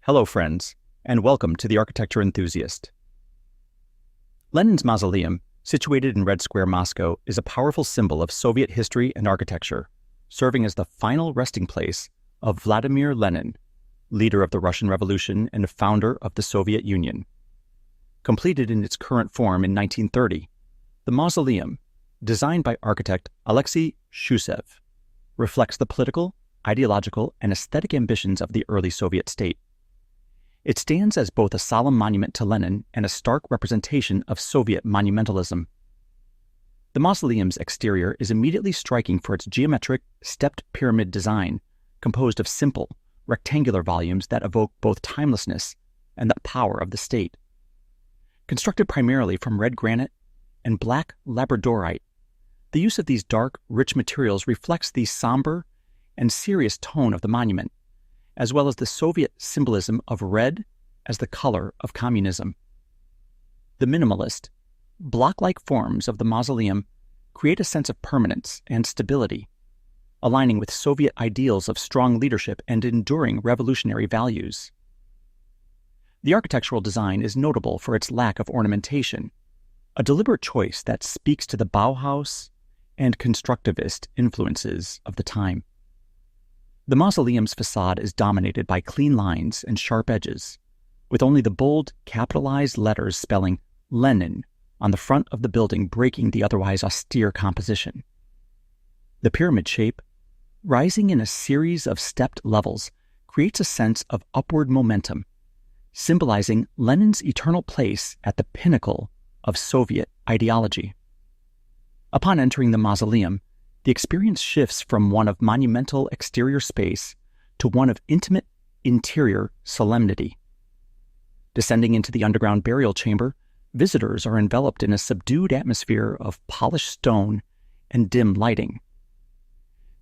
Hello, friends, and welcome to The Architecture Enthusiast. Lenin's Mausoleum, situated in Red Square, Moscow, is a powerful symbol of Soviet history and architecture, serving as the final resting place of Vladimir Lenin, leader of the Russian Revolution and founder of the Soviet Union. Completed in its current form in 1930, the mausoleum, designed by architect Aleksey Shchusev, reflects the political, ideological, and aesthetic ambitions of the early Soviet state. It stands as both a solemn monument to Lenin and a stark representation of Soviet monumentalism. The mausoleum's exterior is immediately striking for its geometric, stepped pyramid design, composed of simple, rectangular volumes that evoke both timelessness and the power of the state. Constructed primarily from red granite and black labradorite, the use of these dark, rich materials reflects the somber and serious tone of the monument, as well as the Soviet symbolism of red as the color of communism. The minimalist, block-like forms of the mausoleum create a sense of permanence and stability, aligning with Soviet ideals of strong leadership and enduring revolutionary values. The architectural design is notable for its lack of ornamentation, a deliberate choice that speaks to the Bauhaus and constructivist influences of the time. The mausoleum's facade is dominated by clean lines and sharp edges, with only the bold, capitalized letters spelling Lenin on the front of the building breaking the otherwise austere composition. The pyramid shape, rising in a series of stepped levels, creates a sense of upward momentum, symbolizing Lenin's eternal place at the pinnacle of Soviet ideology. Upon entering the mausoleum, the experience shifts from one of monumental exterior space to one of intimate interior solemnity. Descending into the underground burial chamber, visitors are enveloped in a subdued atmosphere of polished stone and dim lighting.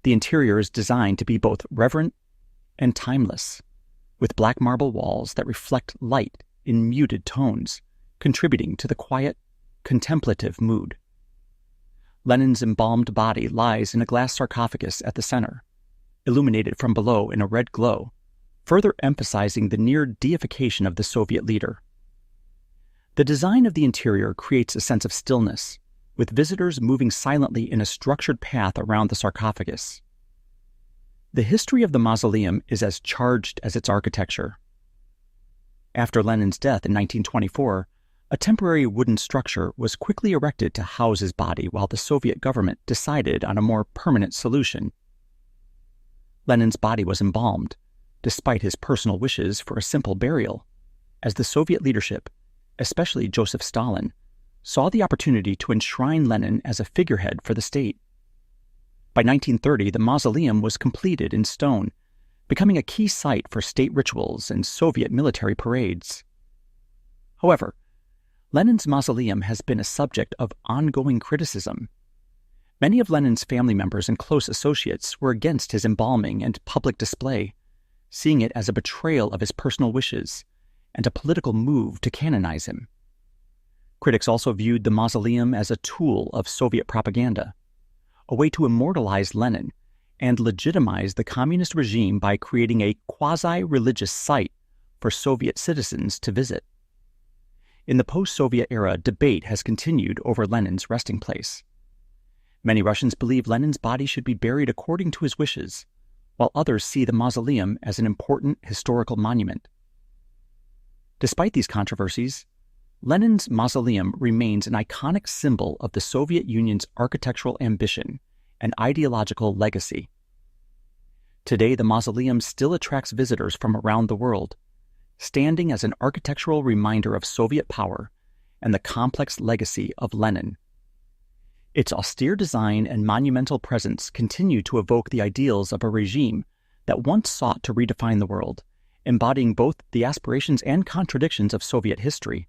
The interior is designed to be both reverent and timeless, with black marble walls that reflect light in muted tones, contributing to the quiet, contemplative mood. Lenin's embalmed body lies in a glass sarcophagus at the center, illuminated from below in a red glow, further emphasizing the near deification of the Soviet leader. The design of the interior creates a sense of stillness, with visitors moving silently in a structured path around the sarcophagus. The history of the mausoleum is as charged as its architecture. After Lenin's death in 1924, a temporary wooden structure was quickly erected to house his body while the Soviet government decided on a more permanent solution. Lenin's body was embalmed, despite his personal wishes for a simple burial, as the Soviet leadership, especially Joseph Stalin, saw the opportunity to enshrine Lenin as a figurehead for the state. By 1930, the mausoleum was completed in stone, becoming a key site for state rituals and Soviet military parades. However, Lenin's mausoleum has been a subject of ongoing criticism. Many of Lenin's family members and close associates were against his embalming and public display, seeing it as a betrayal of his personal wishes and a political move to canonize him. Critics also viewed the mausoleum as a tool of Soviet propaganda, a way to immortalize Lenin and legitimize the communist regime by creating a quasi-religious site for Soviet citizens to visit. In the post-Soviet era, debate has continued over Lenin's resting place. Many Russians believe Lenin's body should be buried according to his wishes, while others see the mausoleum as an important historical monument. Despite these controversies, Lenin's mausoleum remains an iconic symbol of the Soviet Union's architectural ambition and ideological legacy. Today, the mausoleum still attracts visitors from around the world, standing as an architectural reminder of Soviet power and the complex legacy of Lenin. Its austere design and monumental presence continue to evoke the ideals of a regime that once sought to redefine the world, embodying both the aspirations and contradictions of Soviet history.